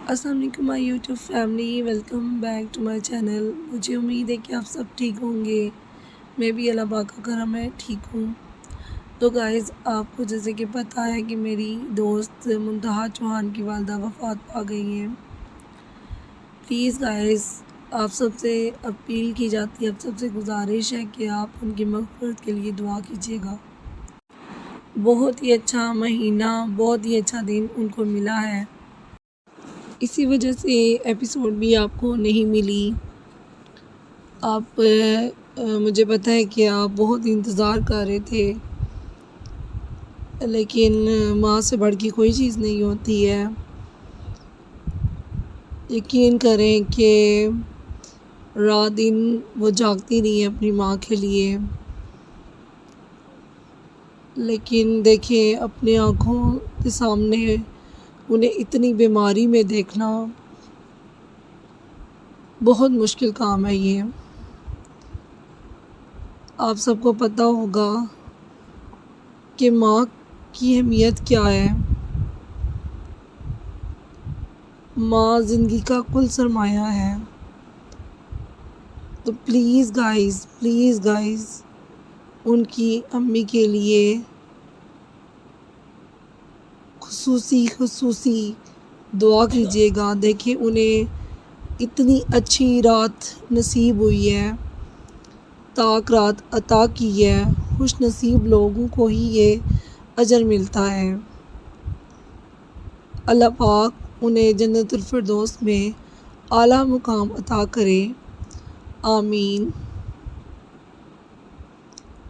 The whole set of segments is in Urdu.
السلام علیکم my YouTube family, welcome back to my channel. مجھے امید ہے کہ آپ سب ٹھیک ہوں گے۔ میں بھی اللہ پاک کا کرم ہے ٹھیک ہوں۔ تو گائز، آپ کو جیسے کہ پتہ ہے کہ میری دوست منتہا چوہان کی والدہ وفات پا گئی ہیں۔ پلیز گائز، آپ سب سے اپیل کی جاتی ہے، آپ سب سے گزارش ہے کہ آپ ان کی مغفرت کے لیے دعا کیجیے گا۔ بہت ہی اچھا مہینہ، بہت ہی اچھا دن ان کو ملا ہے، اسی وجہ سے ایپیسوڈ بھی آپ کو نہیں ملی۔ آپ مجھے پتہ ہے کہ آپ بہت انتظار کر رہے تھے، لیکن ماں سے بڑھ کے کوئی چیز نہیں ہوتی ہے۔ یقین کریں کہ رات دن وہ جاگتی نہیں ہے اپنی ماں کے لیے، لیکن دیکھیں اپنے آنکھوں کے سامنے انہیں اتنی بیماری میں دیکھنا بہت مشکل کام ہے۔ یہ آپ سب کو پتہ ہوگا کہ ماں کی اہمیت کیا ہے۔ ماں زندگی کا کل سرمایہ ہے۔ تو پلیز گائز ان کی امی کے لیے خصوصی دعا کیجیے گا۔ دیکھیں انہیں اتنی اچھی رات نصیب ہوئی ہے، تاک رات عطا کی ہے۔ خوش نصیب لوگوں کو ہی یہ اجر ملتا ہے۔ اللہ پاک انہیں جنت الفردوس میں اعلیٰ مقام عطا کرے، آمین۔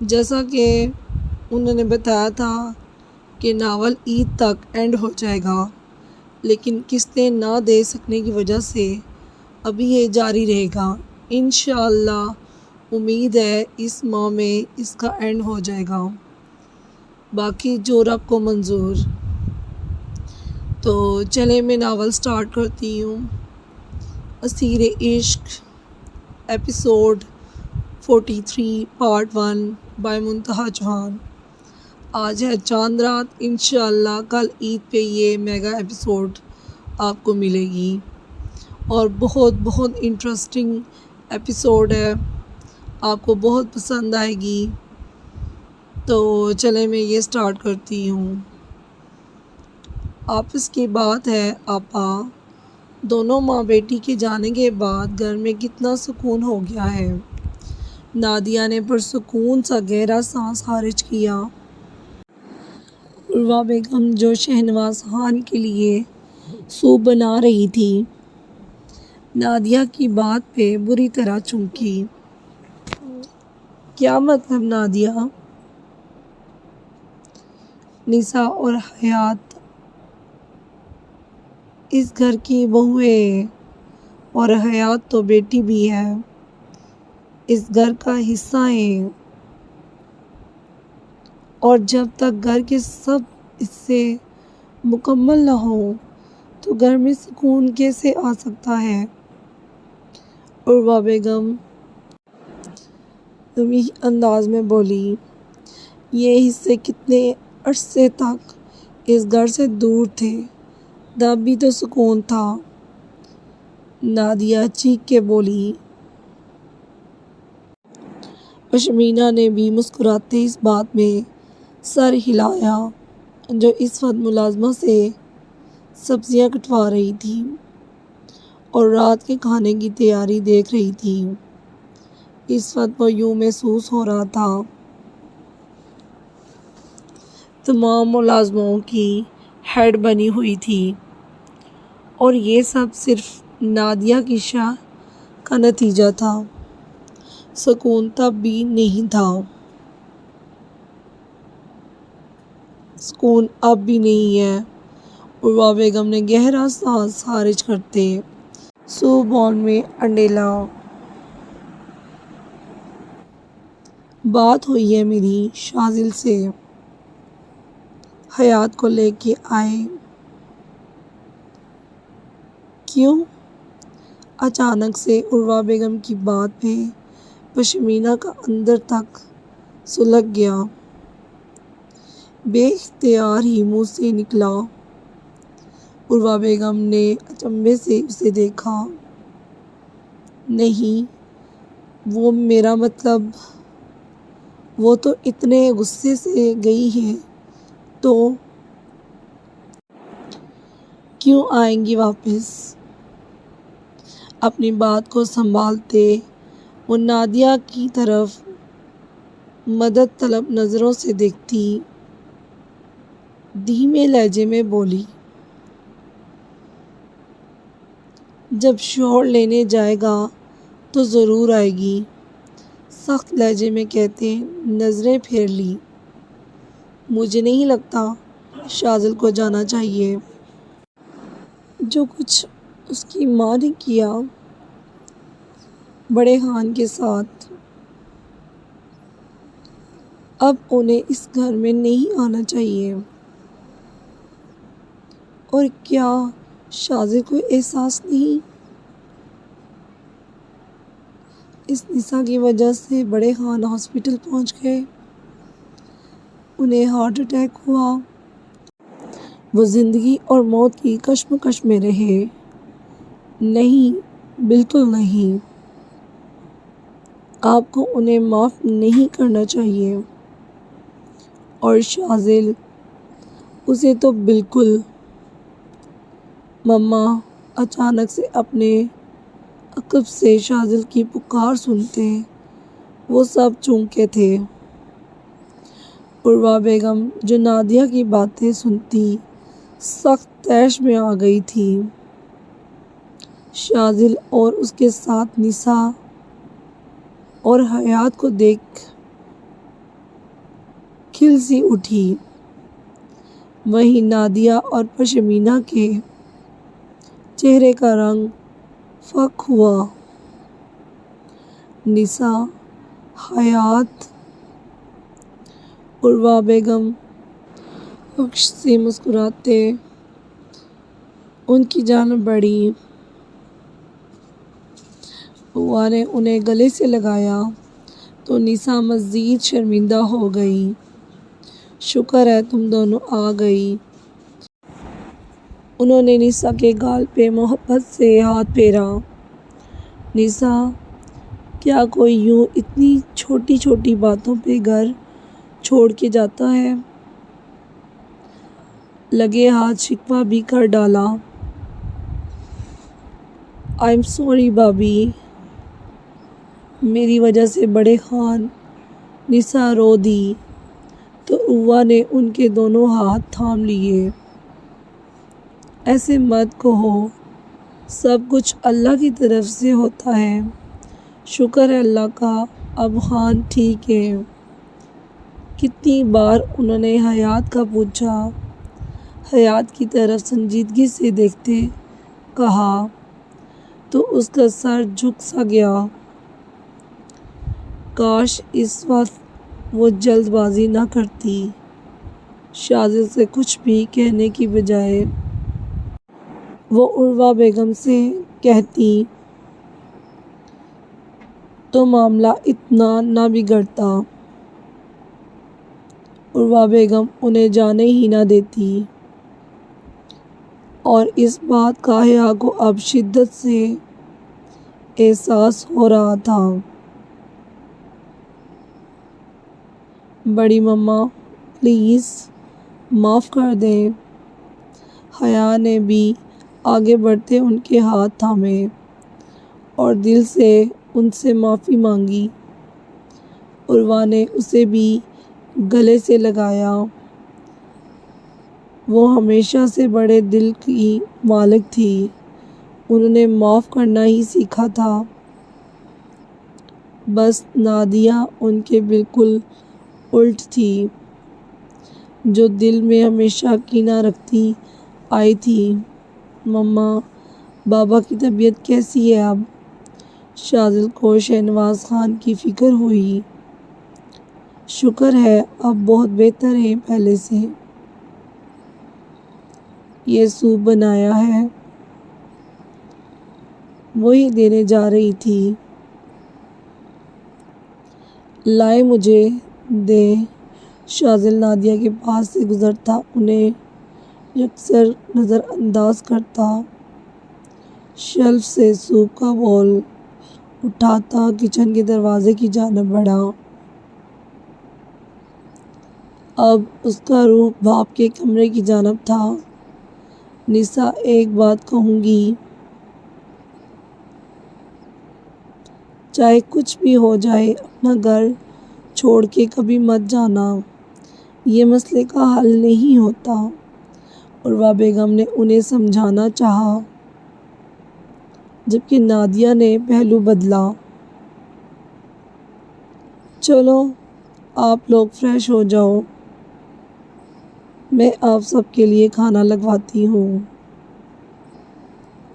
جیسا کہ انہوں نے بتایا تھا کہ ناول عید تک اینڈ ہو جائے گا، لیکن قسطیں نہ دے سکنے کی وجہ سے ابھی یہ جاری رہے گا۔ انشاءاللہ امید ہے اس ماہ میں اس کا اینڈ ہو جائے گا، باقی جو رب کو منظور۔ تو چلیں میں ناول سٹارٹ کرتی ہوں۔ اسیر عشق، ایپیسوڈ 43 پارٹ 1 بائی منتہا چوہان۔ آج ہے چاند رات، انشاءاللہ کل عید پہ یہ میگا ایپیسوڈ آپ کو ملے گی، اور بہت انٹرسٹنگ ایپیسوڈ ہے، آپ کو بہت پسند آئے گی۔ تو چلیں میں یہ سٹارٹ کرتی ہوں۔ آپس کی بات ہے آپا، دونوں ماں بیٹی کے جانے کے بعد گھر میں کتنا سکون ہو گیا ہے۔ نادیہ نے پرسکون سا گہرا سانس خارج کیا۔ عروہ بیگم جو شہنواز خان کے لیے سوپ بنا رہی تھی، نادیہ کی بات پہ بری طرح چونکی۔ کیا مطلب نادیہ؟ نساء اور حیات اس گھر کی بہو ہے، اور حیات تو بیٹی بھی ہے، اس گھر کا حصہ ہے، اور جب تک گھر کے سب حصے مکمل نہ ہوں تو گھر میں سکون کیسے آ سکتا ہے؟ عروہ بیگم نمی انداز میں بولی۔ یہ حصے کتنے عرصے تک اس گھر سے دور تھے، تب بھی تو سکون تھا، نادیہ چیخ کے بولی۔ پشمینہ نے بھی مسکراتے اس بات میں سر ہلایا جو اس وقت ملازمہ سے سبزیاں کٹوا رہی تھی اور رات کے کھانے کی تیاری دیکھ رہی تھی۔ اس وقت وہ یوں محسوس ہو رہا تھا تمام ملازموں کی ہیڈ بنی ہوئی تھی، اور یہ سب صرف نادیہ کی شاہ کا نتیجہ تھا۔ سکون تب بھی نہیں تھا، سکون اب بھی نہیں ہے۔ عروہ بیگم نے گہرا سانس خارج کرتے سوپ باؤل میں انڈیلا۔ بات ہوئی ہے میری شاذل سے، حیات کو لے کے آئے۔ کیوں؟ اچانک سے عروہ بیگم کی بات پہ پشمینہ کا اندر تک سلگ گیا، بے اختیار ہی منہ سے نکلا۔ عروہ بیگم نے اچنبھے سے اسے دیکھا۔ نہیں، وہ میرا مطلب، وہ تو اتنے غصے سے گئی ہے تو کیوں آئیں گی واپس؟ اپنی بات کو سنبھالتے وہ نادیہ کی طرف مدد طلب نظروں سے دیکھتی دھیمے لہجے میں بولی، جب شوہر لینے جائے گا تو ضرور آئے گی۔ سخت لہجے میں کہتے نظریں پھیر لی، مجھے نہیں لگتا شاذل کو جانا چاہیے۔ جو کچھ اس کی ماں نے کیا بڑے خان کے ساتھ، اب انہیں اس گھر میں نہیں آنا چاہیے۔ اور کیا شاذل کو احساس نہیں؟ اس نساء کی وجہ سے بڑے خان ہاسپٹل پہنچ گئے، انہیں ہارٹ اٹیک ہوا، وہ زندگی اور موت کی کشمکش میں رہے۔ نہیں، بالکل نہیں، آپ کو انہیں معاف نہیں کرنا چاہیے۔ اور شاذل، اسے تو بالکل۔ مما اچانک سے اپنے عقب سے شاذل کی پکار سنتے وہ سب چونکے تھے۔ عروہ بیگم جو نادیہ کی باتیں سنتی سخت طیش میں آ گئی تھی۔ شاذل اور اس کے ساتھ نساء اور حیات کو دیکھ کھل سی اٹھی، وہیں نادیہ اور پشمینہ کے چہرے کا رنگ فاق ہوا۔ نساء، حیات، عروہ بیگم بخش سے مسکراتے ان کی جانب بڑھی۔ بوا نے انہیں گلے سے لگایا تو نساء مزید شرمندہ ہو گئی۔ شکر ہے تم دونوں آ گئی۔ انہوں نے نساء کے گال پہ محبت سے ہاتھ پھیرا۔ نساء، کیا کوئی یوں اتنی چھوٹی چھوٹی باتوں پہ گھر چھوڑ کے جاتا ہے؟ لگے ہاتھ شکوہ بھی کر ڈالا۔ آئی ایم سوری بھابھی، میری وجہ سے بڑے خان۔ نساء رو دی تو عروہ نے ان کے دونوں ہاتھ تھام لیے۔ ایسے مت کہو، سب کچھ اللہ کی طرف سے ہوتا ہے۔ شکر ہے اللہ کا، اب خان ٹھیک ہے۔ کتنی بار انہوں نے حیات کا پوچھا۔ حیات کی طرف سنجیدگی سے دیکھتے کہا تو اس کا سر جھک سا گیا۔ کاش اس وقت وہ جلد بازی نہ کرتی، شاذل سے کچھ بھی کہنے کی بجائے وہ عروہ بیگم سے کہتی تو معاملہ اتنا نہ بگڑتا۔ عروہ بیگم انہیں جانے ہی نہ دیتی، اور اس بات کا حیا کو اب شدت سے احساس ہو رہا تھا۔ بڑی مما پلیز معاف کر دیں۔ حیا نے بھی آگے بڑھتے ان کے ہاتھ تھامے اور دل سے ان سے معافی مانگی۔ عروہ نے اسے بھی گلے سے لگایا۔ وہ ہمیشہ سے بڑے دل کی مالک تھی، انہوں نے معاف کرنا ہی سیکھا تھا۔ بس نادیہ ان کے بالکل الٹ تھی، جو دل میں ہمیشہ کینہ رکھتی آئی تھی۔ مما، بابا کی طبیعت کیسی ہے اب؟ شاذل کو شہنواز خان کی فکر ہوئی۔ شکر ہے اب بہت بہتر ہیں پہلے سے۔ یہ سوپ بنایا ہے، وہی دینے جا رہی تھی۔ لائے مجھے دیں۔ شاذل نادیہ کے پاس سے گزرتا انہیں یکسر نظر انداز کرتا، شیلف سے سوپ کا بول اٹھاتا کچن کے دروازے کی جانب بڑھا۔ اب اس کا رخ باپ کے کمرے کی جانب تھا۔ نسا، ایک بات کہوں گی، چاہے کچھ بھی ہو جائے اپنا گھر چھوڑ کے کبھی مت جانا، یہ مسئلے کا حل نہیں ہوتا۔ عروہ بیگم نے انہیں سمجھانا چاہا، جبکہ نادیہ نے پہلو بدلا۔ چلو آپ لوگ فریش ہو جاؤ، میں آپ سب کے لیے کھانا لگواتی ہوں،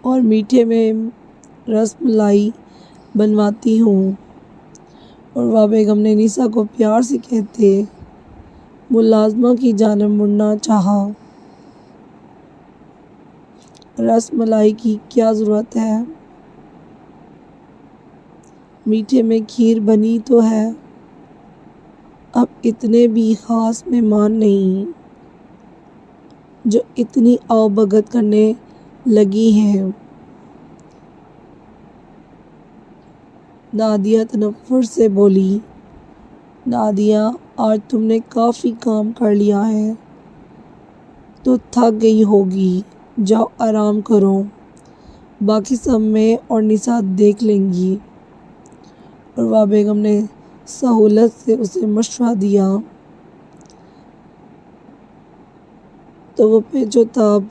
اور میٹھے میں رس ملائی بنواتی ہوں۔ عروہ بیگم نے نسا کو پیار سے کہتے ملازمہ کی جانب مڑنا چاہا۔ رس ملائی کی کیا ضرورت ہے؟ میٹھے میں کھیر بنی تو ہے، اب اتنے بھی خاص مہمان نہیں جو اتنی آؤ بھگت کرنے لگی ہیں۔ نادیہ تنفر سے بولی، نادیہ، آج تم نے کافی کام کر لیا ہے تو تھک گئی ہوگی، جاؤ آرام کرو، باقی سب میں اور نسا دیکھ لیں گی۔ عروہ بیگم نے سہولت سے اسے مشورہ دیا تو وہ پیچو تاب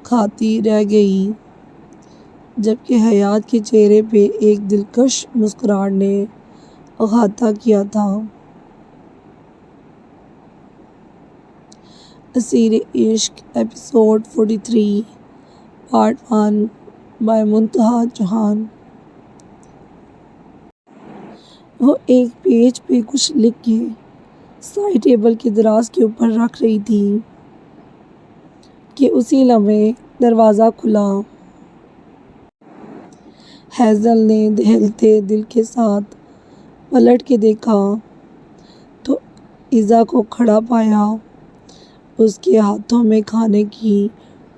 کھاتی رہ گئی، جبکہ حیات کے چہرے پہ ایک دلکش مسکراہٹ نے احاطہ کیا تھا۔ اسیر Ishq episode 43 part 1 by Muntaha Chauhan. وہ ایک پیج پہ کچھ لکھ کے سائڈ ٹیبل کے دراز کے اوپر رکھ رہی تھی کہ اسی لمحے دروازہ کھلا۔ ہیزل نے دہلتے دل کے ساتھ پلٹ کے دیکھا تو ایزا کو کھڑا پایا۔ اس کے ہاتھوں میں کھانے کی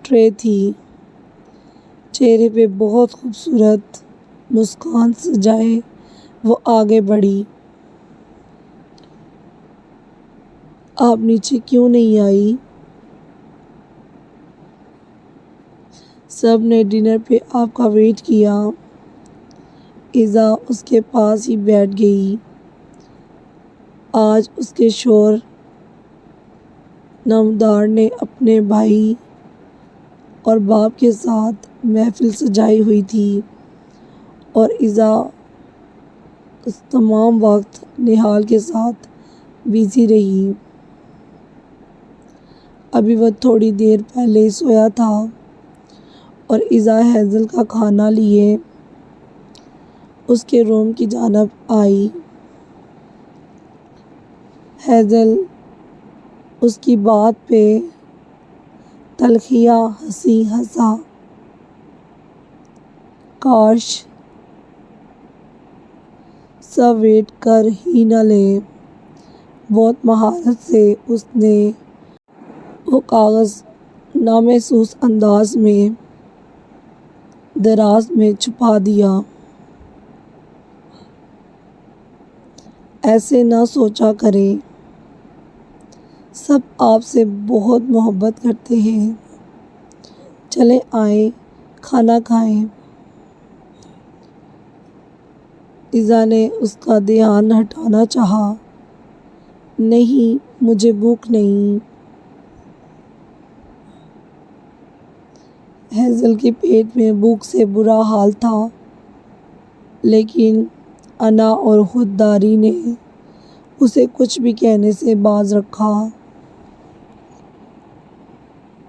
ٹرے تھی، چہرے پہ بہت خوبصورت مسکان سجائے وہ آگے بڑھی۔ آپ نیچے کیوں نہیں آئی؟ سب نے ڈنر پہ آپ کا ویٹ کیا۔ ایزا اس کے پاس ہی بیٹھ گئی۔ آج اس کے شوہر نامدار نے اپنے بھائی اور باپ کے ساتھ محفل سجائی ہوئی تھی اور ایزا اس تمام وقت نہال کے ساتھ بزی رہی۔ ابھی وہ تھوڑی دیر پہلے سویا تھا اور ایزا ہیزل کا کھانا لیے اس کے روم کی جانب آئی۔ ہیزل اس کی بات پہ تلخیاں ہنسی ہنسا، کاش سب ویٹ کر ہی نہ لیں۔ بہت مہارت سے اس نے وہ کاغذ نامحسوس انداز میں دراز میں چھپا دیا۔ ایسے نہ سوچا کریں، سب آپ سے بہت محبت کرتے ہیں، چلیں آئیں کھانا کھائیں۔ ایزا نے اس کا دھیان ہٹانا چاہا، نہیں مجھے بھوک نہیں۔ ہیزل کے پیٹ میں بھوک سے برا حال تھا، لیکن انا اور خودداری نے اسے کچھ بھی کہنے سے باز رکھا۔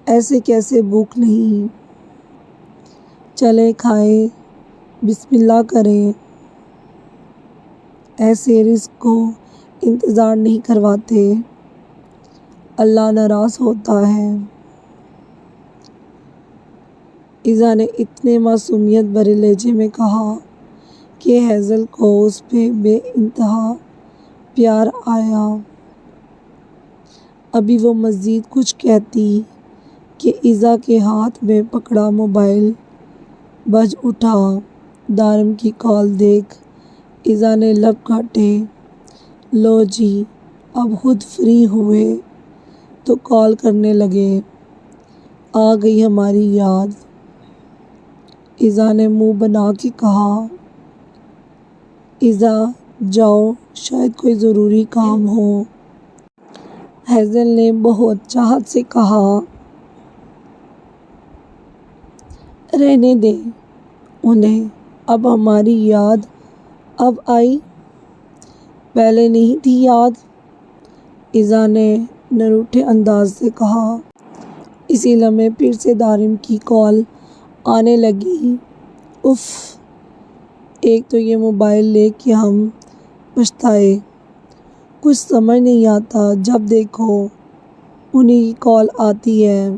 ایسے کیسے بھوک نہیں؟ چلیں کھائیں، بسم اللہ کریں، ایسے رزق کو انتظار نہیں کرواتے، اللہ ناراض ہوتا ہے۔ ایزا نے اتنے معصومیت بھرے لہجے میں کہا کہ ہیزل کو اس پہ بے انتہا پیار آیا۔ ابھی وہ مزید کچھ کہتی کہ ایزا کے ہاتھ میں پکڑا موبائل بج اٹھا۔ دارم کی کال دیکھ ایزا نے لب کاٹے۔ لو جی، اب خود فری ہوئے تو کال کرنے لگے۔ آ گئی ہماری یاد، ایزا نے منہ بنا کے کہا۔ ایزا جاؤ، شاید کوئی ضروری کام ہو، ہیزل نے بہت چاہت سے کہا۔ رہنے دیں انہیں، اب ہماری یاد اب آئی، پہلے نہیں تھی یاد، ایزا نے نروٹھے انداز سے کہا۔ اسی لمحے پھر سے دارم کی کال آنے لگی۔ اف، ایک تو یہ موبائل لے کے ہم پچھتائے، کچھ سمجھ نہیں آتا، جب دیکھو انہیں کی کال آتی ہے،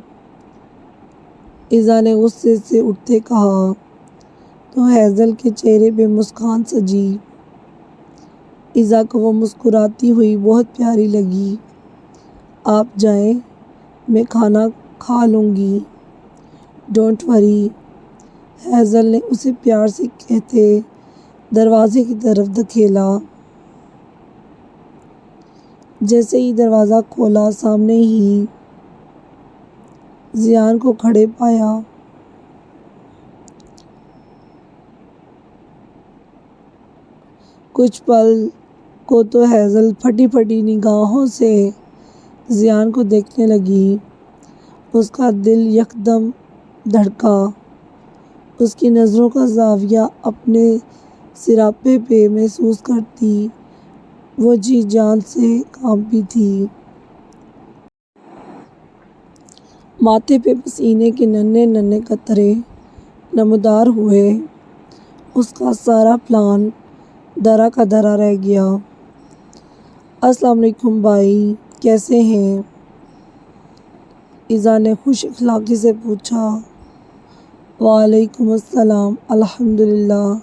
ایزا نے غصے سے اٹھتے کہا۔ تو ہیزل کے چہرے پہ مسکان سجی۔ ایزا کو وہ مسکراتی ہوئی بہت پیاری لگی۔ آپ جائیں، میں کھانا کھا لوں گی، ڈونٹ وری، ہیزل نے اسے پیار سے کہتے دروازے کی طرف دھکیلا۔ جیسے ہی دروازہ کھولا، سامنے ہی زیان کو کھڑے پایا۔ کچھ پل کو تو ہیزل پھٹی پھٹی نگاہوں سے زیان کو دیکھنے لگی۔ اس کا دل یکدم دھڑکا۔ اس کی نظروں کا زاویہ اپنے سراپے پہ محسوس کرتی وہ جی جان سے کانپی تھی۔ ماتھے پہ پسینے کے ننھے ننھے قطرے نمودار ہوئے۔ اس کا سارا پلان دھرا کا دھرا رہ گیا۔ السلام علیکم بھائی، کیسے ہیں؟ ایزا نے خوش اخلاقی سے پوچھا۔ وعلیکم السلام، الحمدللہ،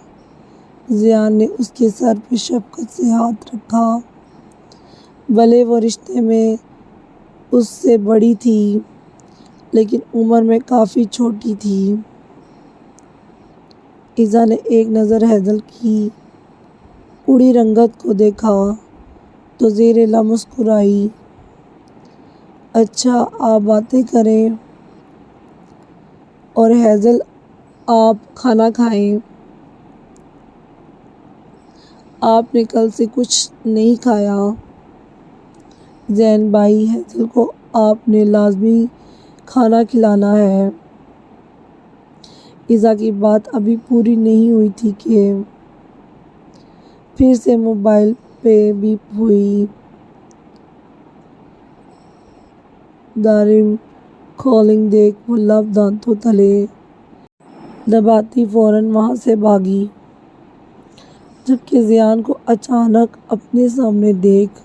زیان نے اس کے سر پہ شفقت سے ہاتھ رکھا۔ بھلے وہ رشتے میں اس سے بڑی تھی، لیکن عمر میں کافی چھوٹی تھی۔ ایزا نے ایک نظر ہیزل کی اڑی رنگت کو دیکھا تو زیر لب مسکرائی۔ اچھا، آپ باتیں کریں اور ہیزل آپ کھانا کھائیں۔ آپ نے کل سے کچھ نہیں کھایا۔ زین بھائی، ہیزل کو آپ نے لازمی کھانا کھلانا ہے۔ ایزا کی بات ابھی پوری نہیں ہوئی تھی کہ پھر سے موبائل پہ بیپ ہوئی۔ دارم کالنگ دیکھ وہ لب دانتوں تلے دباتی فوراً وہاں سے بھاگی، جبکہ زیان کو اچانک اپنے سامنے دیکھ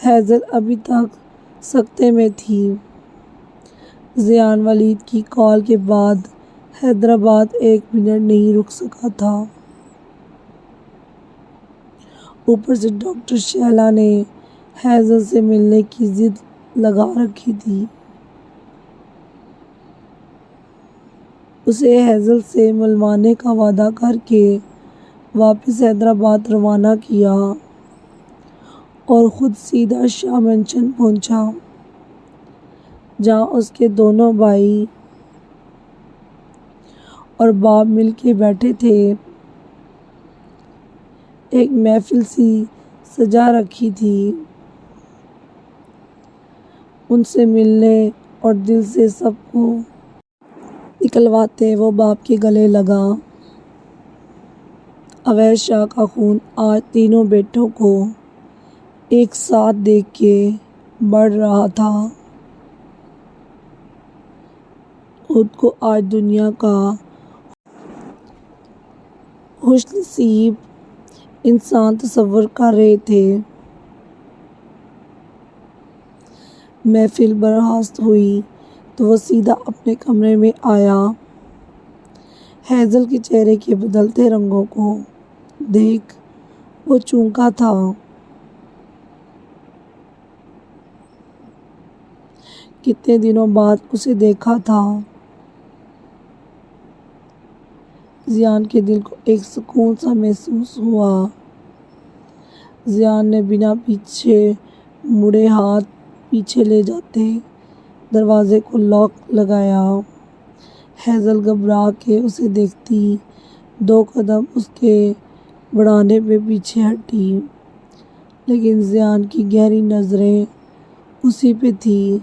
ہیزل ابھی تک سکتے میں تھی۔ زیان ولید کی کال کے بعد حیدرآباد ایک منٹ نہیں رک سکا تھا۔ اوپر سے ڈاکٹر شیلا نے ہیزل سے ملنے کی ضد لگا رکھی تھی۔ اسے ہیزل سے ملوانے کا وعدہ کر کے واپس حیدرآباد روانہ کیا اور خود سیدھا شاہ مینشن پہنچا، جہاں اس کے دونوں بھائی اور باپ مل کے بیٹھے تھے۔ ایک محفل سی سجا رکھی تھی۔ ان سے ملنے اور دل سے سب کو نکلواتے وہ باپ کے گلے لگا۔ اویس شاہ کا خون آج تینوں بیٹوں کو ایک ساتھ دیکھ کے بڑھ رہا تھا۔ خود کو آج دنیا کا خوش نصیب انسان تصور کر رہے تھے۔ محفل برخاست ہوئی تو وہ سیدھا اپنے کمرے میں آیا۔ ہیزل کے چہرے کے بدلتے رنگوں کو دیکھ وہ چونکا تھا کتنے دنوں بعد اسے دیکھا تھا۔ ذیان کے دل کو ایک سکون سا محسوس ہوا۔ ذیان نے بنا پیچھے مڑے ہاتھ پیچھے لے جاتے دروازے کو لاک لگایا۔ ہیزل گھبرا کے اسے دیکھتی 2 قدم اس کے بڑھانے پہ پیچھے ہٹی، لیکن ذیان کی گہری نظریں اسی پہ تھی۔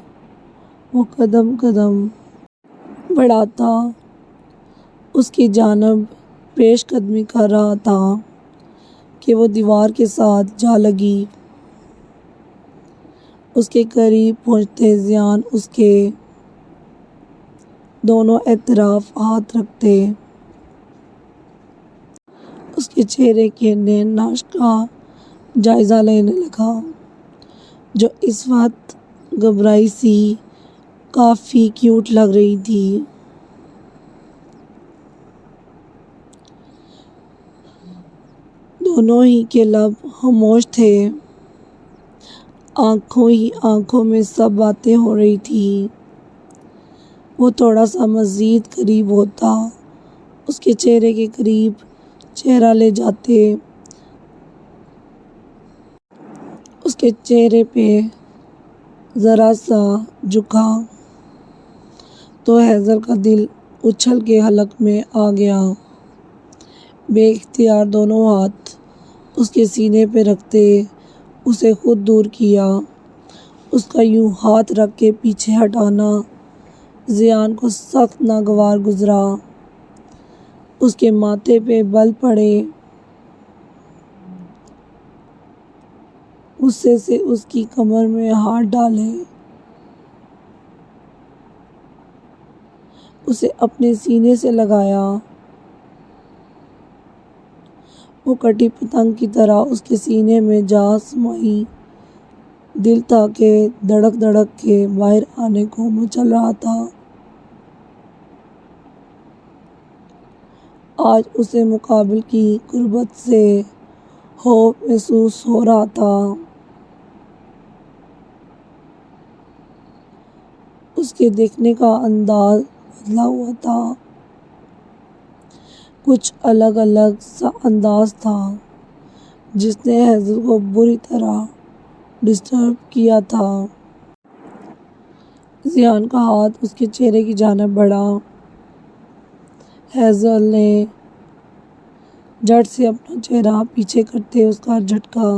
وہ قدم قدم بڑھاتا اس کی جانب پیش قدمی کر رہا تھا کہ وہ دیوار کے ساتھ جا لگی۔ اس کے قریب پہنچتے ذیان اس کے دونوں اطراف ہاتھ رکھتے اس کے چہرے کے نیم ناش کا جائزہ لینے لگا، جو اس وقت گھبرائی سی کافی کیوٹ لگ رہی تھی۔ دونوں ہی کے لب خاموش تھے، آنکھوں ہی آنکھوں میں سب باتیں ہو رہی تھی۔ وہ تھوڑا سا مزید قریب ہوتا، اس کے چہرے کے قریب چہرہ لے جاتے، اس کے چہرے پہ ذرا سا جھکا تو ہیزل کا دل اچھل کے حلق میں آ گیا۔ بے اختیار دونوں ہاتھ اس کے سینے پہ رکھتے اسے خود دور کیا۔ اس کا یوں ہاتھ رکھ کے پیچھے ہٹانا ذیان کو سخت ناگوار گزرا۔ اس کے ماتھے پہ بل پڑے، غصے سے اس کی کمر میں ہاتھ ڈالے، اسے اپنے سینے سے لگایا۔ وہ کٹی پتنگ کی طرح اس کے سینے میں جا سمائی، دل تھا کہ دھڑک دھڑک کے باہر آنے کو مچل رہا تھا۔ آج اسے مقابل کی قربت سے خوف محسوس ہو رہا تھا۔ اس کے دیکھنے کا انداز بدلا ہوا تھا، کچھ الگ الگ سا انداز تھا جس نے ہیزل کو بری طرح ڈسٹرب کیا تھا۔ ذیان کا ہاتھ اس کے چہرے کی جانب بڑھا۔ ہیزل نے جھٹ سے اپنا چہرہ پیچھے کرتے اس کا جھٹکا۔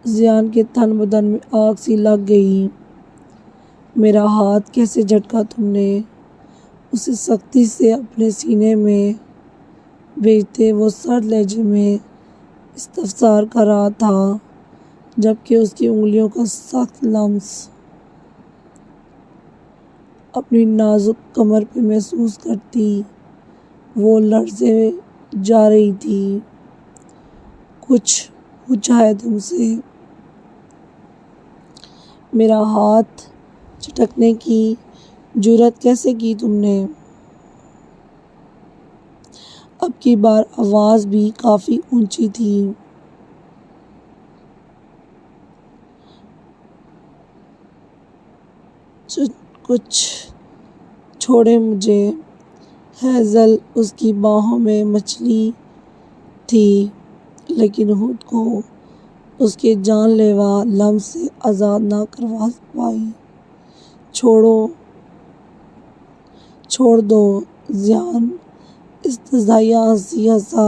ذیان کے تن بدن میں آگ سی لگ گئی۔ میرا ہاتھ کیسے جھٹکا تم نے؟ اسے سختی سے اپنے سینے میں بھیجتے وہ سرد لہجے میں استفسار کر رہا تھا، جبکہ اس کی انگلیوں کا سخت لمس اپنی نازک کمر پہ محسوس کرتی وہ لرزے جا رہی تھی۔ کچھ پوچھا ہے تم سے؟ میرا ہاتھ جھٹکنے کی جرات کیسے کی تم نے؟ اب کی بار آواز بھی کافی اونچی تھی۔ کچھ چھوڑے مجھے۔ ہیزل اس کی باہوں میں مچلی تھی، لیکن خود کو اس کے جان لیوا لمس سے آزاد نہ کروا پائی۔ چھوڑ دو۔ ذیان استزادیہ ہنسی ہنسا۔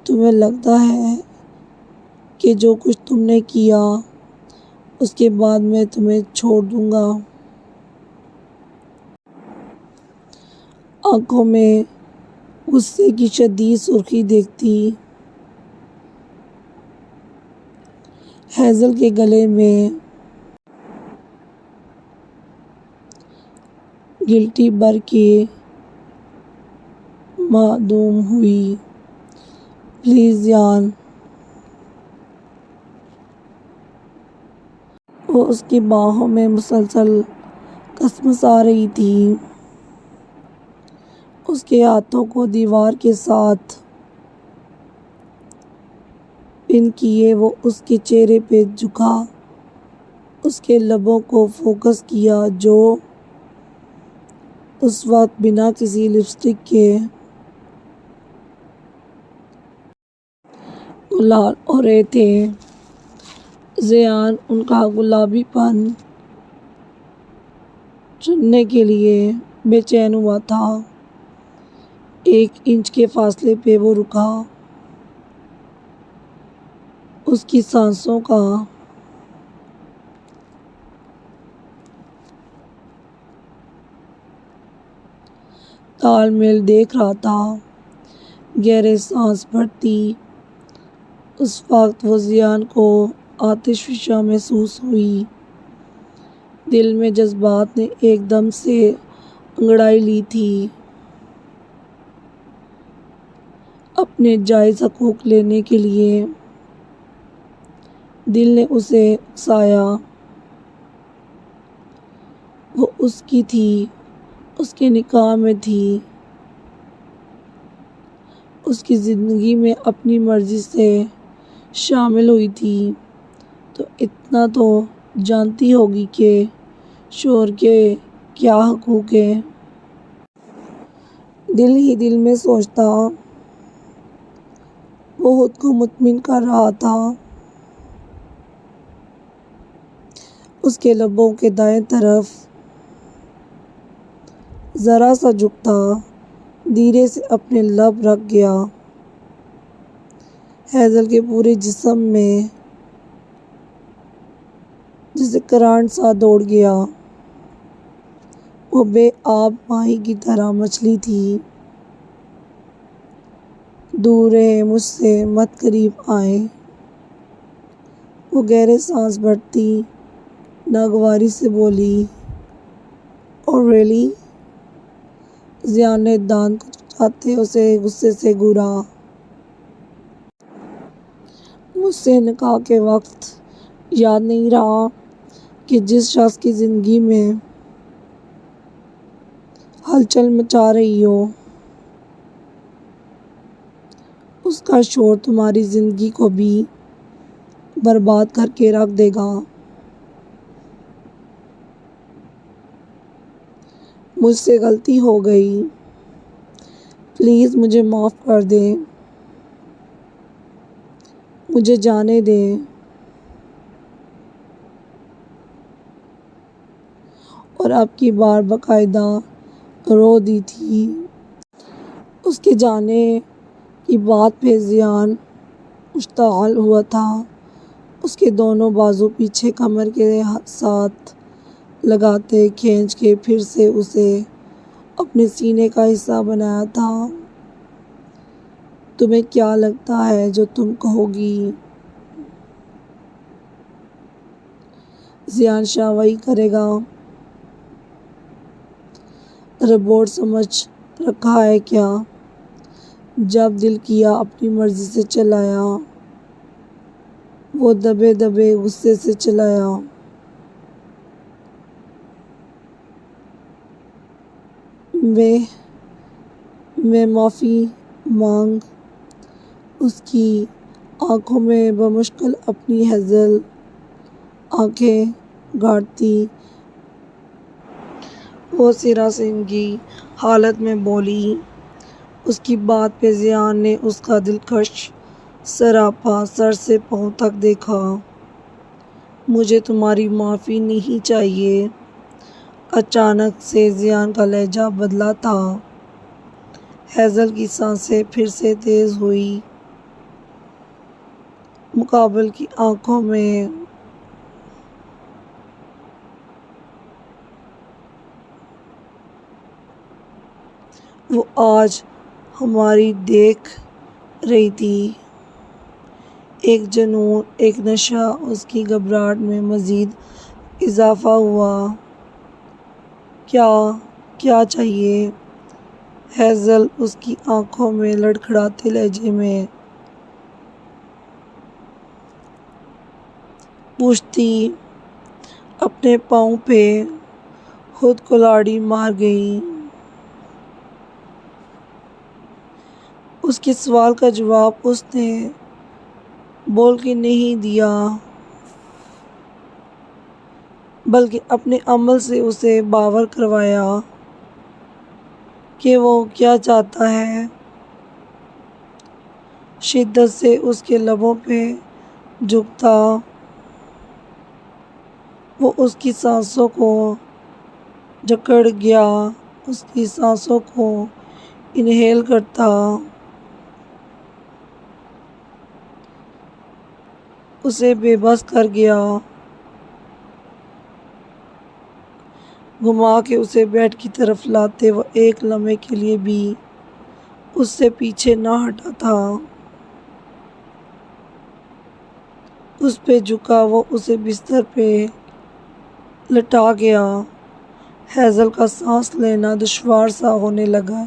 تمہیں لگتا ہے کہ جو کچھ تم نے کیا اس کے بعد میں تمہیں چھوڑ دوں گا؟ آنکھوں میں غصے کی شدید سرخی دیکھتی ہیزل کے گلے میں گلٹی بھر کے معدوم ہوئی۔ پلیز ذیان۔ وہ اس کی باہوں میں مسلسل کسمسا رہی تھی۔ اس کے ہاتھوں کو دیوار کے ساتھ پن کیے وہ اس کے چہرے پہ جھکا اس کے لبوں کو فوکس کیا جو اس وقت بنا کسی لپسٹک کے لال ہو رہے تھے۔ زیان ان کا گلابی پن چننے کے لیے بے چین ہوا تھا۔ 1 انچ کے فاصلے پہ وہ رکا۔ اس کی سانسوں کا تال میل دیکھ رہا تھا۔ گہرے سانس بھرتی۔ اس وقت وہ زیان کو آتش فشاں محسوس ہوئی۔ دل میں جذبات نے ایک دم سے انگڑائی لی تھی۔ اپنے جائز حقوق لینے کے لیے دل نے اسے اکسایا۔ وہ اس کی تھی، اس کے نکاح میں تھی، اس کی زندگی میں اپنی مرضی سے شامل ہوئی تھی، تو اتنا تو جانتی ہوگی کہ شوہر کے کیا حقوق ہیں۔ دل ہی دل میں سوچتا وہ خود کو مطمئن کر رہا تھا۔ اس کے لبوں کے دائیں طرف ذرا سا جھکتا دھیرے سے اپنے لب رکھ گیا۔ ہیزل کے پورے جسم میں جیسے کرنٹ سا دوڑ گیا۔ وہ بے آب ماہی کی طرح مچھلی تھی۔ دور رہے مجھ سے، مت قریب آئے۔ وہ گہرے سانس بھرتی ناگواری سے بولی، "اور ریئلی؟" زیان نے دانت کچکچاتے اسے غصے سے گھورا۔ مجھ سے نکاح کے وقت یاد نہیں رہا کہ جس شخص کی زندگی میں ہلچل مچا رہی ہو، اس کا شوہر تمہاری زندگی کو بھی برباد کر کے رکھ دے گا۔ مجھ سے غلطی ہو گئی، پلیز مجھے معاف کر دیں، مجھے جانے دیں۔ اور اب کی بار باقاعدہ رو دی تھی۔ اس کے جانے کی بات پہ زیان مشتعل ہوا تھا۔ اس کے دونوں بازو پیچھے کمر کے ساتھ لگاتے کھینچ کے پھر سے اسے اپنے سینے کا حصہ بنایا تھا۔ "تمہیں کیا لگتا ہے جو تم کہو گی؟" زیان شاہ وہی کرے گا۔ روبوٹ سمجھ رکھا ہے کیا؟ جب دل کیا اپنی مرضی سے چلایا، وہ دبے دبے غصے سے چلایا۔ میں معافی مانگ۔ اس کی آنکھوں میں بمشکل اپنی ہیزل آنکھیں گاڑتی وہ سراسیمگی حالت میں بولی۔ اس کی بات پہ زیان نے اس کا دلکش سراپا سر سے پاؤں تک دیکھا۔ "مجھے تمہاری معافی نہیں چاہیے۔ اچانک سے زیان کا لہجہ بدلا تھا۔ ہیزل کی سانسیں پھر سے تیز ہوئی۔ مقابل کی آنکھوں میں وہ آج ہماری دیکھ رہی تھی۔ ایک جنون، ایک نشہ۔ اس کی گھبراہٹ میں مزید اضافہ ہوا۔ کیا چاہیے؟ ہیزل اس کی آنکھوں میں لڑکھڑاتے لہجے میں پوچھتی، اپنے پاؤں پہ خود کلاڑی مار گئی۔ اس کے سوال کا جواب اس نے بول کے نہیں دیا۔ بلکہ اپنے عمل سے اسے باور کروایا کہ وہ کیا چاہتا ہے۔ شدت سے اس کے لبوں پہ جھکتا، وہ اس کی سانسوں کو جکڑ گیا، اس کی سانسوں کو انہیل کرتا، اسے بے بس کر گیا، گھما کے اسے بیڈ کی طرف لاتے وہ ایک لمحے کے لیے بھی اس سے پیچھے نہ ہٹا تھا۔ اس پہ جھکا، وہ اسے بستر پہ لٹا گیا۔ ہیزل کا سانس لینا دشوار سا ہونے لگا۔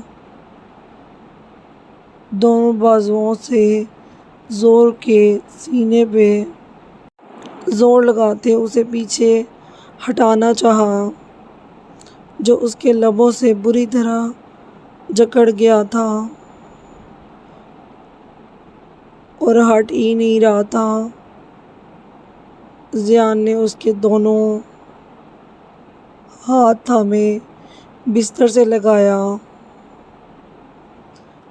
دونوں بازوؤں سے زور کے سینے پہ زور لگاتے اسے پیچھے ہٹانا چاہا، جو اس کے لبوں سے بری طرح جکڑ گیا تھا اور ہٹ ہی نہیں رہا تھا۔ ضیاء نے اس کے دونوں ہاتھ تھامے بستر سے لگایا۔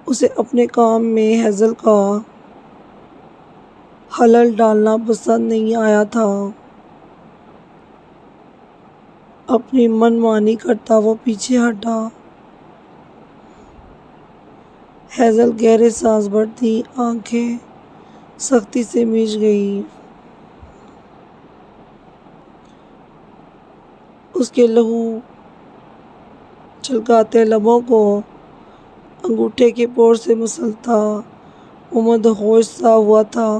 اسے اپنے کام میں ہیزل کا خلل ڈالنا پسند نہیں آیا تھا۔ اپنی من مانی کرتا وہ پیچھے ہٹا۔ ہیزل گہرے سانس بھرتی، آنکھیں سختی سے میچ گئی۔ اس کے لہو چھلکاتے لبوں کو انگوٹھے کے پور سے مسلتا وہ مدہوش سا ہوا تھا۔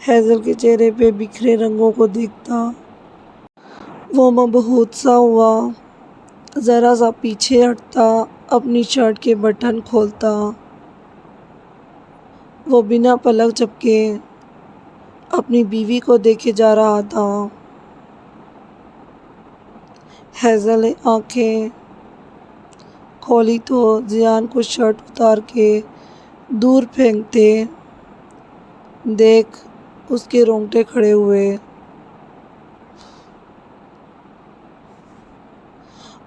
ہیزل کے چہرے پہ بکھرے رنگوں کو دیکھتا وہ مبہوت سا ہوا، ذرا سا پیچھے ہٹتا، اپنی شرٹ کے بٹن کھولتا۔ وہ بنا پلک جھپکے اپنی بیوی کو دیکھے جا رہا تھا۔ ہیزل نے آنکھیں کھولی تو ضیاء کو شرٹ اتار کے دور پھینکتے دیکھ اس کے رونگٹے کھڑے ہوئے۔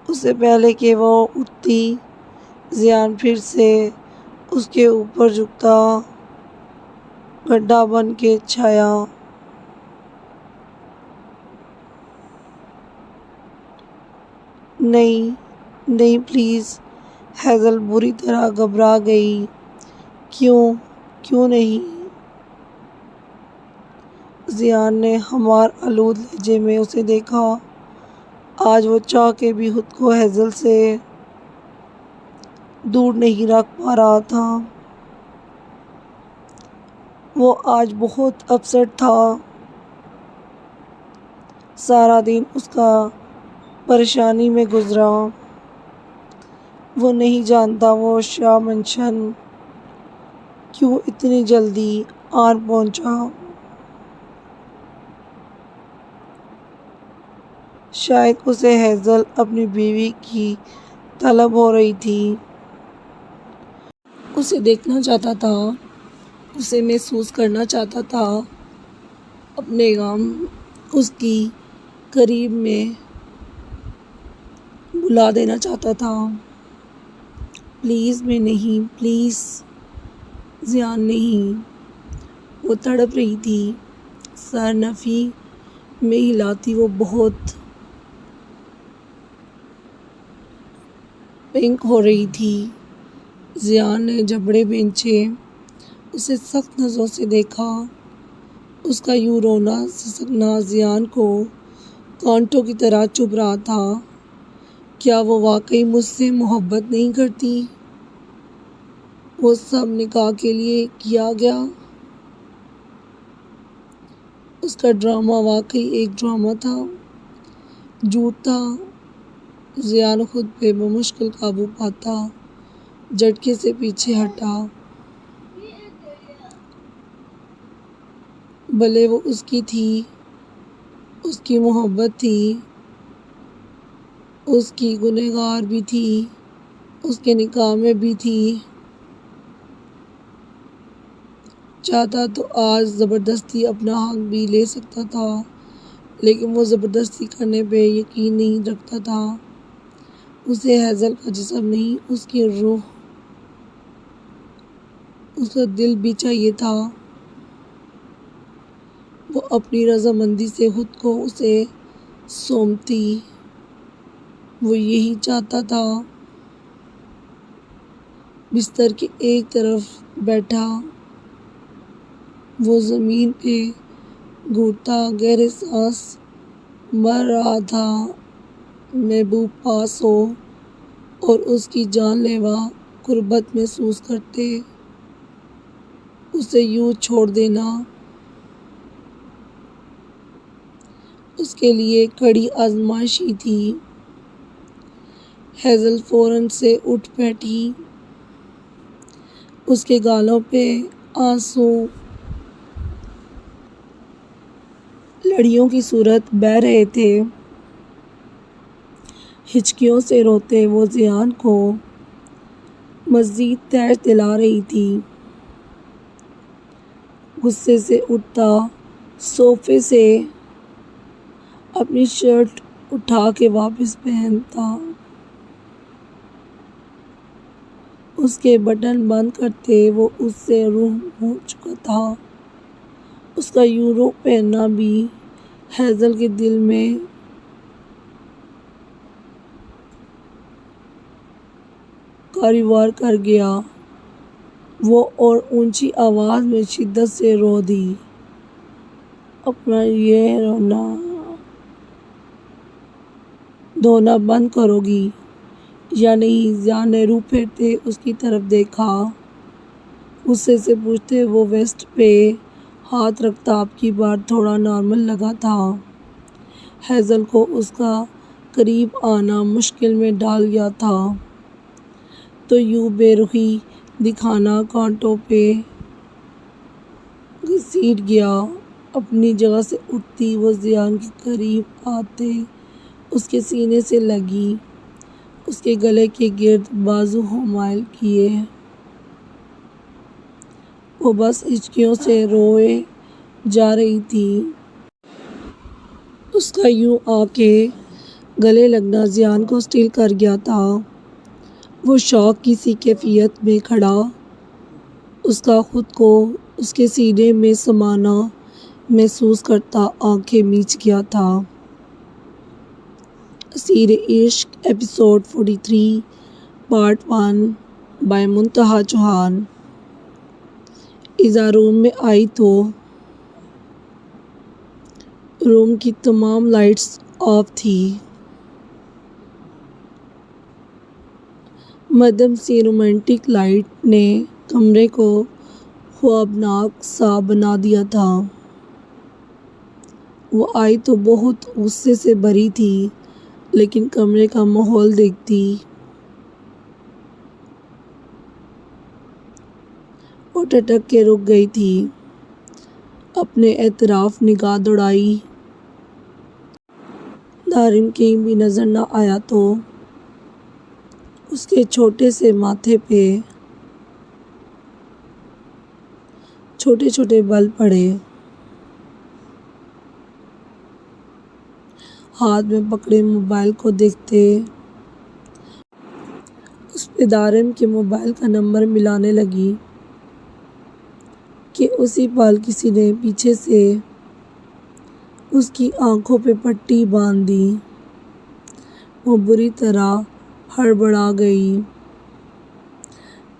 اس سے پہلے کہ وہ اٹھتی، ضیاء پھر سے اس کے اوپر جھکتا، گڈھا بن کے چھایا۔ نہیں نہیں پلیز، ہیزل بری طرح گھبرا گئی۔ کیوں نہیں؟ ضیاء نے ہمار آلود لہجے میں اسے دیکھا۔ آج وہ چاہ کے بھی خود کو ہیزل سے دور نہیں رکھ پا رہا تھا۔ وہ آج بہت اپسیٹ تھا۔ سارا دن اس کا پریشانی میں گزرا۔ وہ نہیں جانتا وہ شاہ منشن کیوں اتنی جلدی آن پہنچا۔ شاید اسے ہیزل اپنی بیوی کی طلب ہو رہی تھی۔ اسے دیکھنا چاہتا تھا، اسے محسوس کرنا چاہتا تھا، اپنے غم اس کی قریب میں بلا دینا چاہتا تھا۔ پلیز میں نہیں، پلیز ضیاء نہیں۔ وہ تڑپ رہی تھی، سر نفی میں ہلاتی وہ بہت پنک ہو رہی تھی۔ ضیاء نے جبڑے بھینچے، اسے سخت نظروں سے دیکھا۔ اس کا یوں رونا سسکنا ضیاء کو کانٹوں کی طرح چبھ رہا تھا۔ کیا وہ واقعی مجھ سے محبت نہیں کرتی؟ وہ سب نکاح کے لیے کیا گیا؟ اس کا ڈرامہ واقعی ایک ڈرامہ تھا، جھوٹ تھا۔ ضیاء خود پہ بمشکل قابو پاتا جھٹکے سے پیچھے ہٹا۔ بھلے وہ اس کی تھی، اس کی محبت تھی، اس کی گنہگار بھی تھی، اس کے نکاح میں بھی تھی، چاہتا تو آج زبردستی اپنا حق بھی لے سکتا تھا، لیکن وہ زبردستی کرنے پہ یقین نہیں رکھتا تھا۔ اسے ہیزل کا جسم نہیں، اس کی روح، اس کا دل بھی چاہیے تھا۔ وہ اپنی رضامندی سے خود کو اسے سونپتی، وہ یہی چاہتا تھا۔ بستر کے ایک طرف بیٹھا وہ زمین پہ گھٹتا گہرے سانس بھر رہا تھا۔ محبوب پاس ہو اور اس کی جان لیوا قربت محسوس کرتے، اسے یوں چھوڑ دینا اس کے لیے کڑی آزمائش ہی تھی۔ ہیزل فوراً سے اٹھ بیٹھی، اس کے گالوں پہ آنسو لڑیوں کی صورت بہہ رہے تھے۔ ہچکیوں سے روتے وہ زیان کو مزید تیش دلا رہی تھی۔ غصے سے اٹھتا صوفے سے اپنی شرٹ اٹھا کے واپس پہنتا، اس کے بٹن بند کرتے وہ اس سے روح ہو چکا تھا۔ اس کا یوں رخ پھیرنا بھی ہیزل کے دل میں کاروبار کر گیا۔ وہ اور اونچی آواز میں شدت سے رو دی، اپنا یہ رونا دھونا بند کرو گی یا نہیں؟ زیان نے روح پھیرتے اس کی طرف دیکھا، غصے سے پوچھتے وہ ویسٹ پہ ہاتھ رکھتا۔ اب کی بار تھوڑا نارمل لگا تھا۔ ہیزل کو اس کا قریب آنا مشکل میں ڈال گیا تھا، تو یوں بے رخی دکھانا کانٹوں پہ گھسیٹ گیا۔ اپنی جگہ سے اٹھتی وہ زیان کے قریب آتے اس کے سینے سے لگی، اس کے گلے کے گرد بازو حمائل کیے۔ وہ بس ہچکیوں سے روئے جا رہی تھی۔ اس کا یوں آ کے گلے لگنا زیان کو اسٹل کر گیا تھا۔ وہ شوق کی سی کیفیت میں کھڑا، اس کا خود کو اس کے سینے میں سمانا محسوس کرتا آنکھیں میچ گیا تھا۔ اسیر عشق ایپیسوڈ 43 پارٹ 1 بائی منتہا چوہان۔ ایزا روم میں آئی تو روم کی تمام لائٹس آف تھی۔ مدھم سی رومانٹک لائٹ نے کمرے کو خوابناک سا بنا دیا تھا۔ وہ آئی تو بہت غصے سے بھری تھی، لیکن کمرے کا ماحول دیکھتی وہ ٹھٹک کے رک گئی تھی۔ اپنے اطراف نگاہ دوڑائی، دارم کہیں بھی نظر نہ آیا تو اس کے چھوٹے سے ماتھے پہ چھوٹے چھوٹے بال پڑے۔ ہاتھ میں پکڑے موبائل کو دیکھتے اس پہ دارم کے موبائل کا نمبر ملانے لگی کہ اسی پل کسی نے پیچھے سے اس کی آنکھوں پہ پٹی باندھ دی۔ وہ بری طرح ہڑبڑا گئی،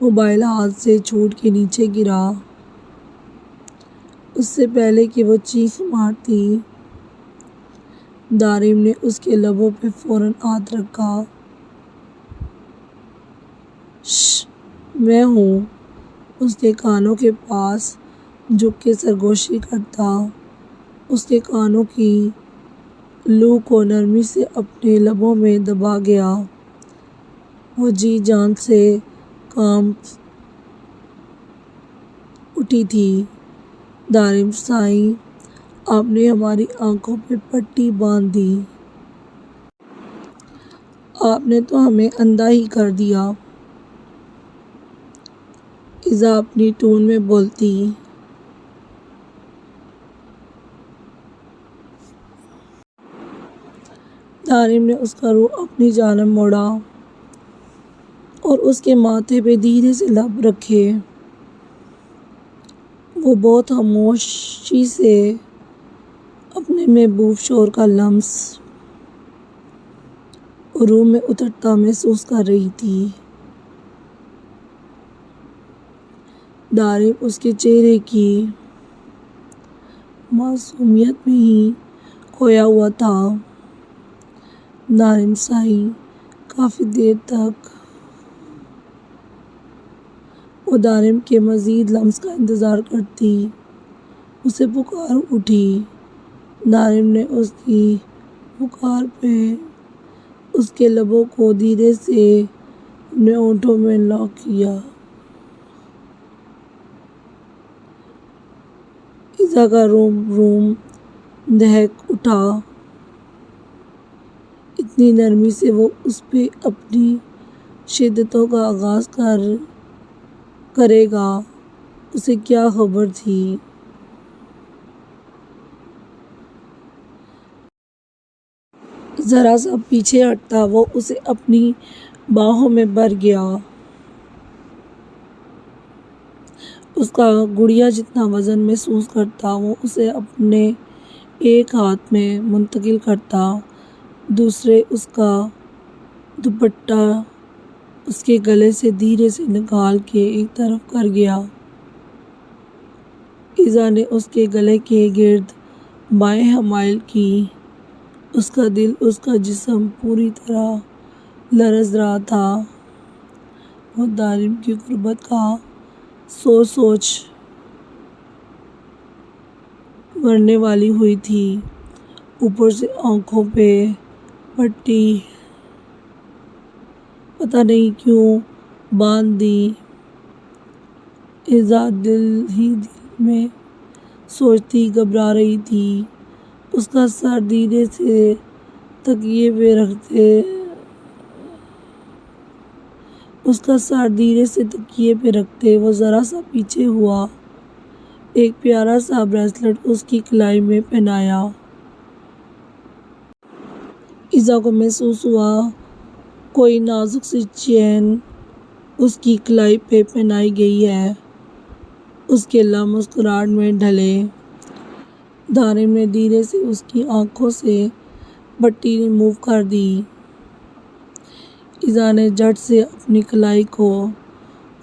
موبائل ہاتھ سے چھوٹ کے نیچے گرا۔ اس سے پہلے کہ وہ چیخ مارتی، دارم نے اس کے لبوں پہ فوراً ہاتھ رکھا۔ شش، میں ہوں، اس کے کانوں کے پاس جھک کے سرگوشی کرتا، اس کے کانوں کی لو کو نرمی سے اپنے لبوں میں دبا گیا۔ وہ جی جان سے کانپ اٹھی تھی۔ دارم سائیں، آپ نے ہماری آنکھوں پہ پٹی باندھ دی، آپ نے تو ہمیں اندھا ہی کر دیا۔ ایزا اپنی ٹون میں بولتی، دارم نے اس کا روح اپنی جانب موڑا اور اس کے ماتھے پہ دھیرے سے لب رکھے۔ وہ بہت خاموشی سے اپنے محبوب شوہر کا لمس روح میں اترتا محسوس کر رہی تھی۔ دارم اس کے چہرے کی معصومیت میں ہی کھویا ہوا تھا۔ دارم سائی کافی دیر تک وہ دارم کے مزید لمس کا انتظار کرتی۔ اسے پکار اٹھی۔ دارم نے اس کی پکار پہ اس کے لبوں کو دھیرے سے اپنے ہونٹوں میں لاک کیا۔ ایزا کا روم دہک اٹھا۔ اتنی نرمی سے وہ اس پہ اپنی شدتوں کا آغاز کرے گا، اسے کیا خبر تھی۔ ذرا سا پیچھے ہٹتا وہ اسے اپنی باہوں میں بھر گیا۔ اس کا گڑیا جتنا وزن محسوس کرتا وہ اسے اپنے ایک ہاتھ میں منتقل کرتا، دوسرے اس کا دوپٹہ اس کے گلے سے دھیرے سے نکال کے ایک طرف کر گیا۔ ایزا نے اس کے گلے کے گرد بائیں حمائل کی۔ اس کا دل، اس کا جسم پوری طرح لرز رہا تھا۔ وہ دارم کی قربت کا سوچ مرنے والی ہوئی تھی۔ اوپر سے آنکھوں پہ پٹی پتہ نہیں کیوں باندھ دی۔ ایزا دل ہی دل میں سوچتی گھبرا رہی تھی۔ اس کا سر دھیرے سے تکیے پہ رکھتے وہ ذرا سا پیچھے ہوا۔ ایک پیارا سا بریسلٹ اس کی کلائی میں پہنایا۔ ایزا کو محسوس ہوا کوئی نازک سی چین اس کی کلائی پہ پہنائی گئی ہے۔ اس کے لب مسکراہٹ میں ڈھلے۔ دارم نے دھیرے سے اس کی آنکھوں سے پٹی ریموو کر دی۔ ایزا نے جھٹ سے اپنی کلائی کو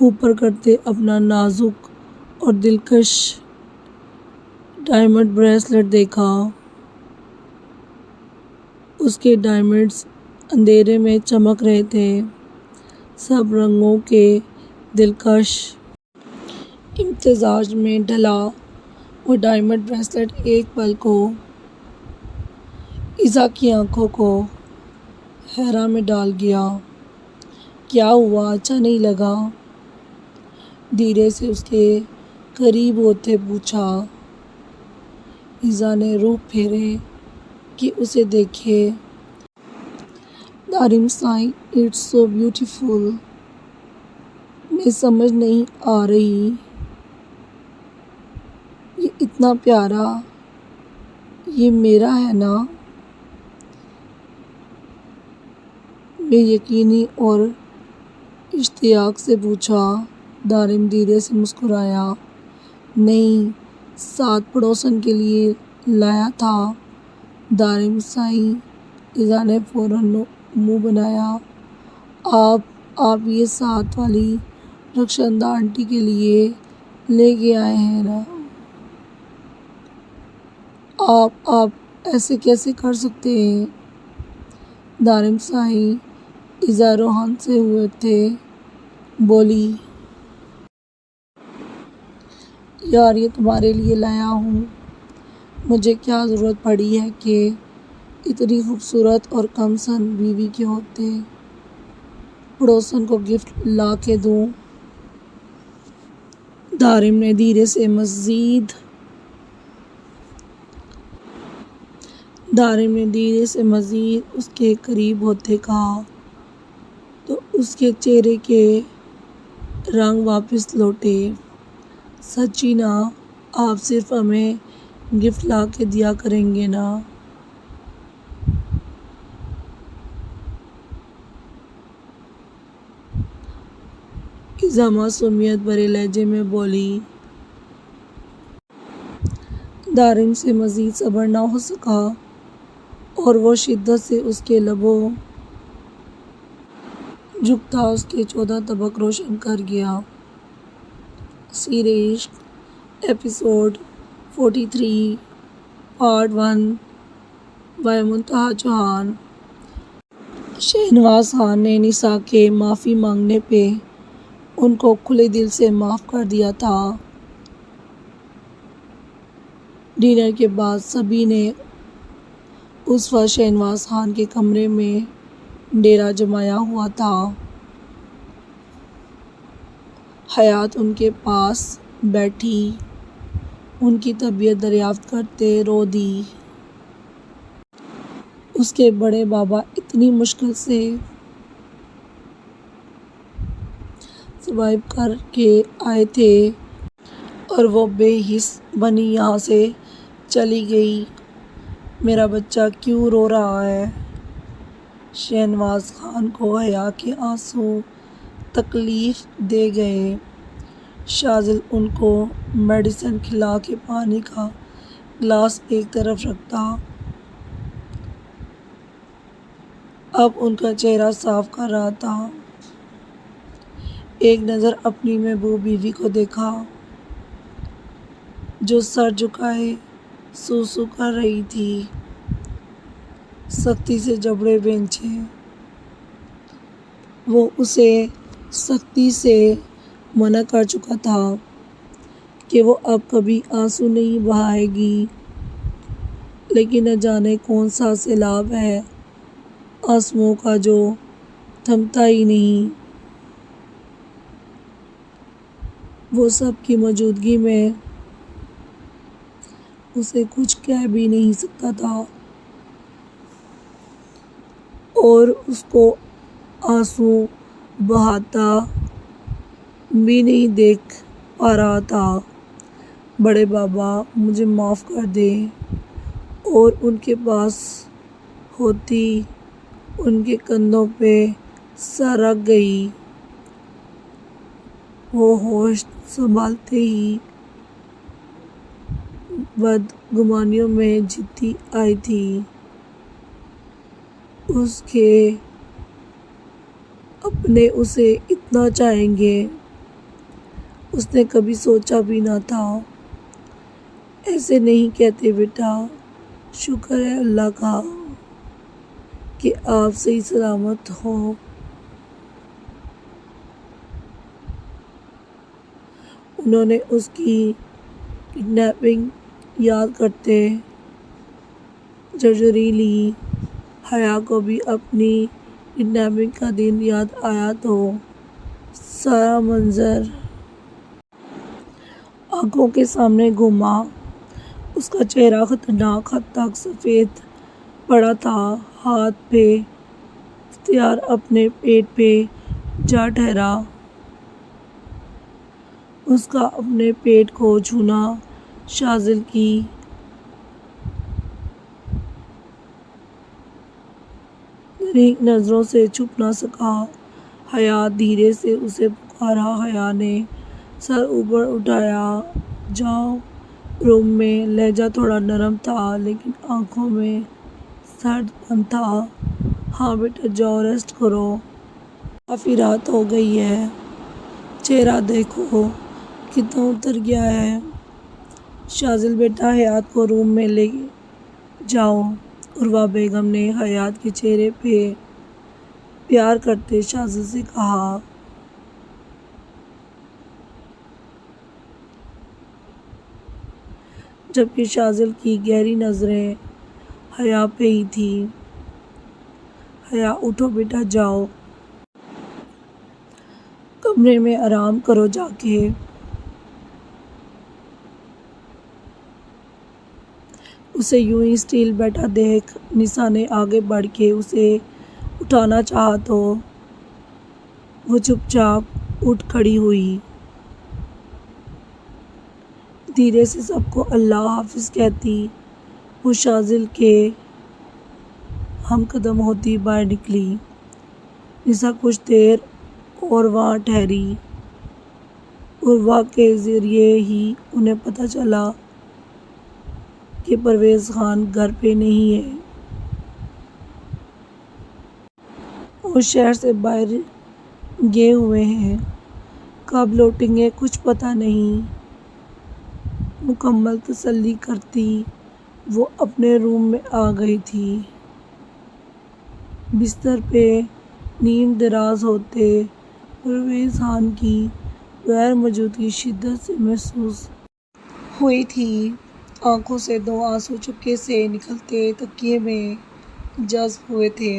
اوپر کرتے اپنا نازک اور دلکش ڈائمنڈ بریسلٹ دیکھا۔ اس کے ڈائمنڈز اندھیرے میں چمک رہے تھے، سب رنگوں کے دلکش امتزاج میں ڈھلا۔ وہ ڈائمنڈ بریسلٹ ایک پل کو ایزا کی آنکھوں کو حیرت میں ڈال گیا۔ کیا ہوا، اچھا نہیں لگا؟ دھیرے سے اس کے قریب ہوتے پوچھا۔ ایزا نے روح پھیرے کہ اسے دیکھے۔ دارم سائی، اٹس سو بیوٹیفل۔ میں سمجھ نہیں آ رہی، یہ اتنا پیارا، یہ میرا ہے نا؟ میں یقینی اور اشتیاق سے پوچھا۔ دارم دھیرے سے مسکرایا۔ نہیں، ساتھ پڑوسن کے لیے لایا تھا۔ دارم سائی، ایزا نے فوراً منہ بنایا۔ آپ یہ ساتھ والی رخشندہ آنٹی کے لیے لے کے آئے ہیں نا؟ آپ ایسے کیسے کر سکتے ہیں؟ دارم سائی ایزا روحان سے ہوئے تھے، بولی۔ یار، یہ تمہارے لیے لایا ہوں۔ مجھے کیا ضرورت پڑی ہے کہ اتنی خوبصورت اور کم سن بیوی کے ہوتے پڑوسن کو گفٹ لا کے دوں؟ دارم نے دھیرے سے مزید اس کے قریب ہوتے کہا تو اس کے چہرے کے رنگ واپس لوٹے۔ سچی نا، آپ صرف ہمیں گفٹ لا کے دیا کریں گے نا؟ فضا معصومیت بھرے لہجے میں بولی۔ دارم سے مزید صبر نہ ہو سکا اور وہ شدت سے اس کے لبوں جھکتا اس کے 14 طبق روشن کر گیا۔ Aseer Ishq episode 43 part 1 by Muntaha Chauhan. Shahnawaz Khan نے نساء کے معافی مانگنے پہ ان کو کھلے دل سے معاف کر دیا تھا۔ ڈنر کے بعد سبھی نے اس وقت شہنواز خان کے کمرے میں ڈیرا جمایا ہوا تھا۔ حیات ان کے پاس بیٹھی ان کی طبیعت دریافت کرتے رو دی۔ اس کے بڑے بابا اتنی مشکل سے سروائیو کر کے آئے تھے اور وہ بے حس بنی یہاں سے چلی گئی۔ میرا بچہ کیوں رو رہا ہے؟ شہنواز خان کو حیا کے آنسو تکلیف دے گئے۔ شاذل ان کو میڈیسن کھلا کے پانی کا گلاس ایک طرف رکھتا۔ اب ان کا چہرہ صاف کر رہا تھا۔ ایک نظر اپنی محبوب بیوی کو دیکھا جو سر جھکائے سو سو کر رہی تھی، سختی سے جبڑے بھینچے۔ وہ اسے سختی سے منع کر چکا تھا کہ وہ اب کبھی آنسو نہیں بہائے گی، لیکن نہ جانے کون سا سیلاب ہے آنسوؤں کا جو تھمتا ہی نہیں۔ وہ سب کی موجودگی میں اسے کچھ کہہ بھی نہیں سکتا تھا اور اس کو آنسو بہاتا بھی نہیں دیکھ پا رہا تھا۔ بڑے بابا مجھے معاف کر دے، اور ان کے پاس ہوتی ان کے کندھوں پہ سر رکھ گئی۔ وہ ہوش سنبھالتے ہی بدگمانیوں میں جیتی آئی تھی۔ اس کے اپنے اسے اتنا چاہیں گے اس نے کبھی سوچا بھی نہ تھا۔ ایسے نہیں کہتے بیٹا، شکر ہے اللہ کا کہ آپ صحیح سلامت ہو۔ انہوں نے اس کی کڈنیپنگ یاد کرتے جرجری لی۔ حیا کو بھی اپنی کڈنیپنگ کا دن یاد آیا تو سارا منظر آنکھوں کے سامنے گھوما۔ اس کا چہرہ خطرناک حد تک سفید پڑا تھا۔ ہاتھ بے اختیار اپنے پیٹ پہ جا ٹھہرا۔ اس کا اپنے پیٹ کو چھونا شاذل کی تاریک نظروں سے چھپ نہ سکا۔ حیا دھیرے سے اسے پکارا۔ حیا نے سر اوپر اٹھایا۔ جاؤ روم میں۔ لہجہ تھوڑا نرم تھا لیکن آنکھوں میں سرد پن تھا۔ ہاں بیٹا جاؤ، ریسٹ کرو، کافی رات ہو گئی ہے۔ چہرہ دیکھو کتنا اتر گیا ہے۔ شاذل بیٹا حیات کو روم میں لے جاؤ۔ عروہ بیگم نے حیات کے چہرے پہ پیار کرتے شاذل سے کہا۔ جبکہ شاذل کی گہری نظریں حیا پہ ہی تھیں۔ حیا اٹھو بیٹا جاؤ، کمرے میں آرام کرو جا کے۔ اسے یوں ہی اسٹیل بیٹھا دیکھ نساء نے آگے بڑھ کے اسے اٹھانا چاہا تو وہ چپ چاپ اٹھ کھڑی ہوئی۔ دھیرے سے سب کو اللہ حافظ کہتی وہ شاذل کے ہم قدم ہوتی باہر نکلی۔ نساء کچھ دیر اور وہاں ٹھہری۔ اور واقعے ذریعے ہی انہیں پتہ چلا کہ پرویز خان گھر پہ نہیں ہے اور شہر سے باہر گئے ہوئے ہیں۔ کب لوٹیں گے کچھ پتہ نہیں۔ مکمل تسلی کرتی وہ اپنے روم میں آ گئی تھی۔ بستر پہ نیم دراز ہوتے پرویز خان کی غیر موجودگی شدت سے محسوس ہوئی تھی۔ آنکھوں سے 2 آنسو چپکے سے نکلتے تکیے میں جذب ہوئے تھے۔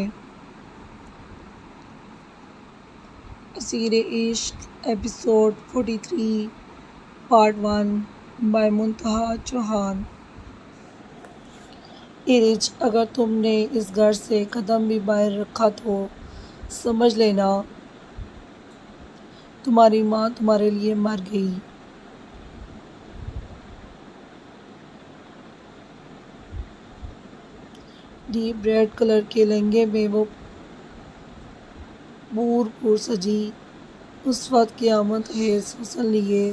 اسیر عشق ایپیسوڈ 43 پارٹ 1 بائی منتہا چوہان۔ ارج، اگر تم نے اس گھر سے قدم بھی باہر رکھا تو سمجھ لینا تمہاری ماں تمہارے لیے مر گئی۔ ڈیپ ریڈ کلر کے لہنگے میں وہ پور سجی اس وقت قیامت خیز حسن لیے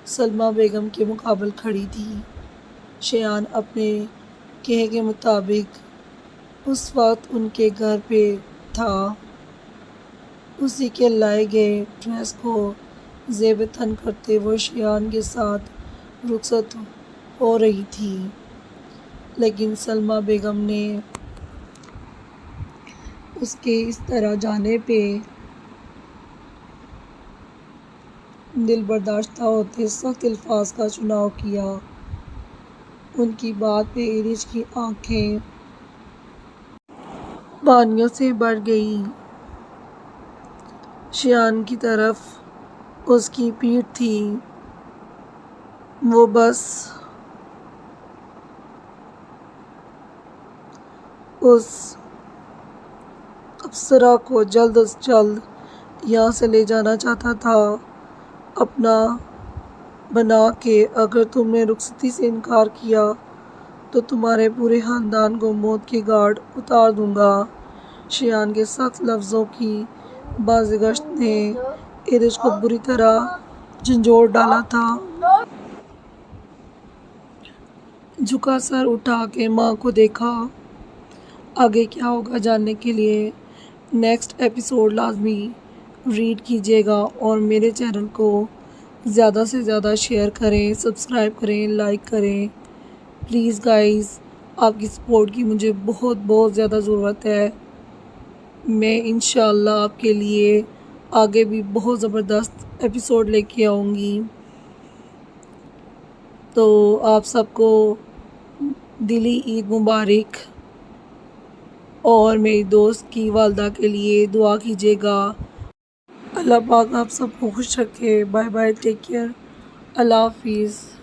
سلمیٰ بیگم کے مقابل کھڑی تھی۔ شایان اپنے کہے کے مطابق اس وقت ان کے گھر پہ تھا۔ اسی کے لائے گئے ڈریس کو زیب تن کرتے وہ شایان کے ساتھ رخصت ہو رہی تھی، لیکن سلمیٰ بیگم نے اس کے اس طرح جانے پہ دل برداشتہ ہوتے سخت الفاظ کا چناؤ کیا۔ ان کی بات پہ ارج کی آنکھیں پانیوں سے بھر گئیں۔ شایان کی طرف اس کی پیٹھ تھی، وہ بس اس ابصرہ کو جلد از جلد یہاں سے لے جانا چاہتا تھا، اپنا بنا کے اگر تم نے رخصتی سے انکار کیا تو تمہارے پورے خاندان کو موت کے گھاٹ اتار دوں گا۔ شایان کے سخت لفظوں کی بازگشت نے ارج کو بری طرح جھنجھوڑ ڈالا تھا۔ جھکا سر اٹھا کے ماں کو دیکھا۔ آگے کیا ہوگا جاننے کے لیے نیکسٹ ایپیسوڈ لازمی ریڈ کیجیے گا اور میرے چینل کو زیادہ سے زیادہ شیئر کریں، سبسکرائب کریں، لائک کریں۔ پلیز گائز، آپ کی سپورٹ کی مجھے بہت بہت زیادہ ضرورت ہے۔ میں انشاءاللہ آپ کے لیے آگے بھی بہت زبردست ایپیسوڈ لے کے آؤں گی۔ تو آپ سب کو دلی عید مبارک، اور میری دوست کی والدہ کے لیے دعا کیجیے گا۔ اللہ پاک آپ سب کو خوش رکھے۔ بائے بائے، ٹیک کیئر، اللہ حافظ۔